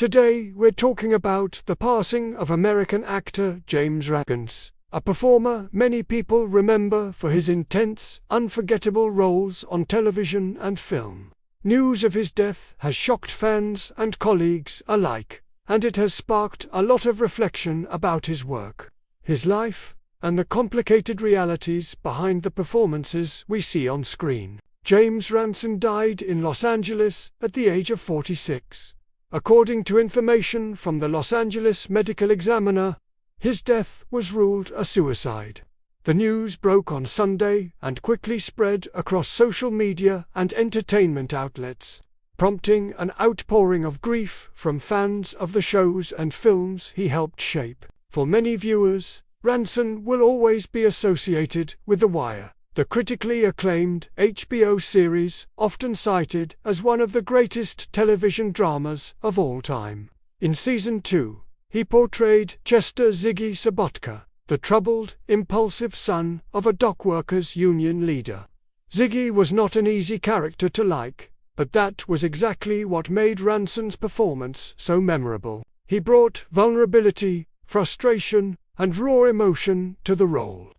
Today we're talking about the passing of American actor James Vargas, a performer many people remember for his intense, unforgettable roles on television and film. News of his death has shocked fans and colleagues alike, and it has sparked a lot of reflection about his work, his life, and the complicated realities behind the performances we see on screen. James Ransone died in Los Angeles at the age of 46. According to information from the Los Angeles Medical Examiner, his death was ruled a suicide. The news broke on Sunday and quickly spread across social media and entertainment outlets, prompting an outpouring of grief from fans of the shows and films he helped shape. For many viewers, Ransone will always be associated with The Wire, the critically acclaimed HBO series often cited as one of the greatest television dramas of all time. In Season 2, he portrayed Chester Ziggy Sobotka, the troubled, impulsive son of a dockworkers' union leader. Ziggy was not an easy character to like, but that was exactly what made Ransone's performance so memorable. He brought vulnerability, frustration, and raw emotion to the role,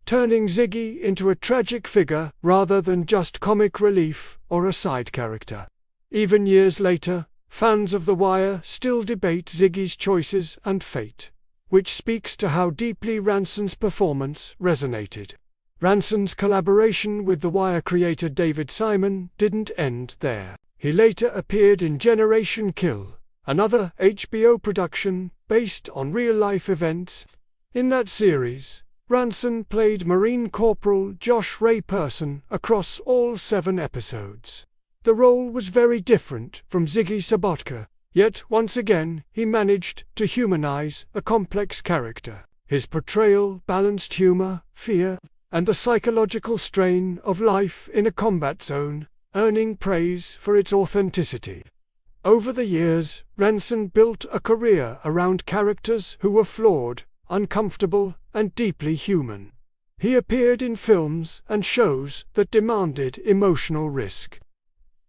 turning Ziggy into a tragic figure rather than just comic relief or a side character. Even years later, fans of The Wire still debate Ziggy's choices and fate, which speaks to how deeply Ransone's performance resonated. Ransone's collaboration with The Wire creator David Simon didn't end there. He later appeared in Generation Kill, another HBO production based on real-life events. In that series, Ransone played Marine Corporal Josh Ray Person across all 7 episodes. The role was very different from Ziggy Sobotka, yet once again he managed to humanize a complex character. His portrayal balanced humor, fear, and the psychological strain of life in a combat zone, earning praise for its authenticity. Over the years, Ransone built a career around characters who were flawed, uncomfortable, and deeply human. He appeared in films and shows that demanded emotional risk,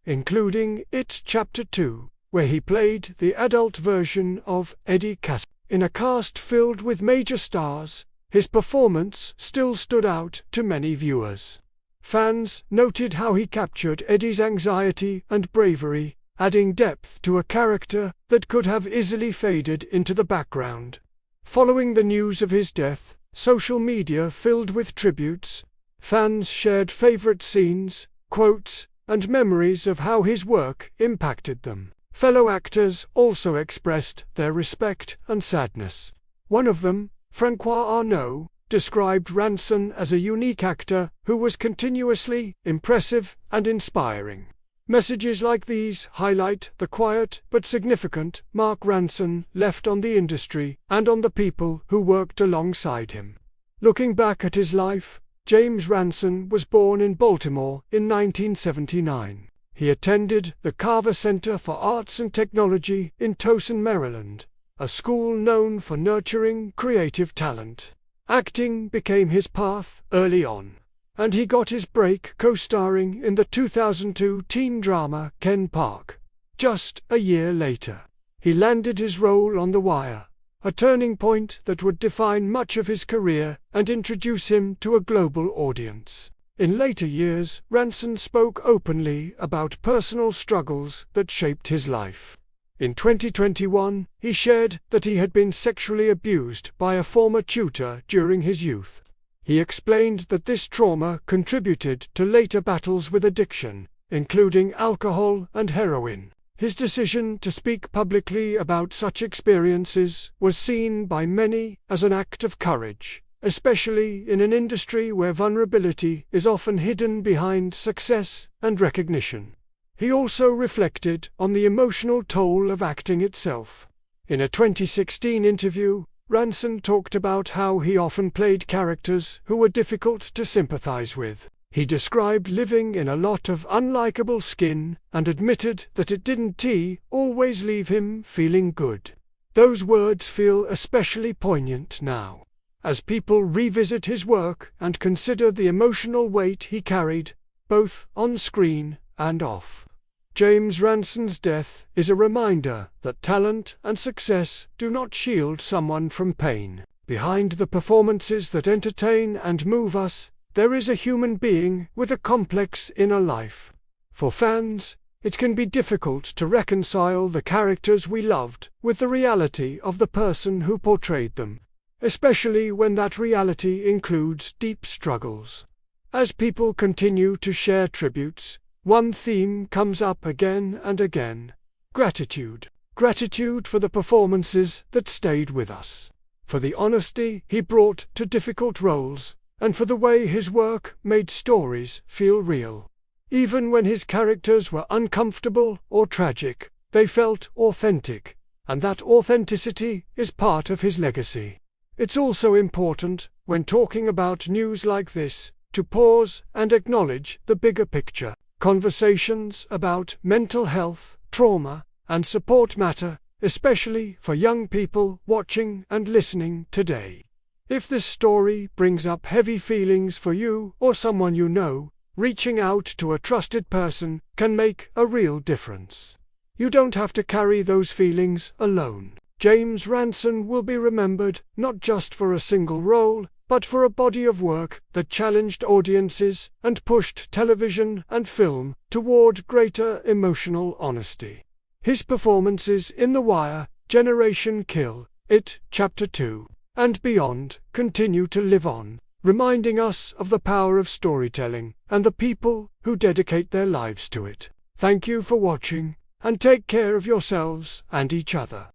including It Chapter 2, where he played the adult version of Eddie Cass. In a cast filled with major stars, his performance still stood out to many viewers. Fans noted how he captured Eddie's anxiety and bravery, adding depth to a character that could have easily faded into the background. Following the news of his death, social media filled with tributes. Fans shared favorite scenes, quotes, and memories of how his work impacted them. Fellow actors also expressed their respect and sadness. One of them, Francois Arnault, described Ransone as a unique actor who was continuously impressive and inspiring. Messages like these highlight the quiet but significant mark Ransone left on the industry and on the people who worked alongside him. Looking back at his life, James Ransone was born in Baltimore in 1979. He attended the Carver Center for Arts and Technology in Towson, Maryland, a school known for nurturing creative talent. Acting became his path early on, and he got his break co-starring in the 2002 teen drama Ken Park. Just a year later, he landed his role on The Wire, a turning point that would define much of his career and introduce him to a global audience. In later years, Ransone spoke openly about personal struggles that shaped his life. In 2021, he shared that he had been sexually abused by a former tutor during his youth. He explained that this trauma contributed to later battles with addiction, including alcohol and heroin. His decision to speak publicly about such experiences was seen by many as an act of courage, especially in an industry where vulnerability is often hidden behind success and recognition. He also reflected on the emotional toll of acting itself. In a 2016 interview, Ransone talked about how he often played characters who were difficult to sympathize with. He described living in a lot of unlikable skin and admitted that it didn't always leave him feeling good. Those words feel especially poignant now, as people revisit his work and consider the emotional weight he carried, both on screen and off. James Ransone's death is a reminder that talent and success do not shield someone from pain. Behind the performances that entertain and move us, there is a human being with a complex inner life. For fans, it can be difficult to reconcile the characters we loved with the reality of the person who portrayed them, especially when that reality includes deep struggles. As people continue to share tributes, one theme comes up again and again: gratitude. Gratitude for the performances that stayed with us, for the honesty he brought to difficult roles, and for the way his work made stories feel real. Even when his characters were uncomfortable or tragic, they felt authentic, and that authenticity is part of his legacy. It's also important, when talking about news like this, to pause and acknowledge the bigger picture. Conversations about mental health, trauma, and support matter, especially for young people watching and listening today. If this story brings up heavy feelings for you or someone you know, reaching out to a trusted person can make a real difference. You don't have to carry those feelings alone. James Ransone will be remembered not just for a single role, but for a body of work that challenged audiences and pushed television and film toward greater emotional honesty. His performances in The Wire, Generation Kill, It, Chapter 2, and beyond continue to live on, reminding us of the power of storytelling and the people who dedicate their lives to it. Thank you for watching, and take care of yourselves and each other.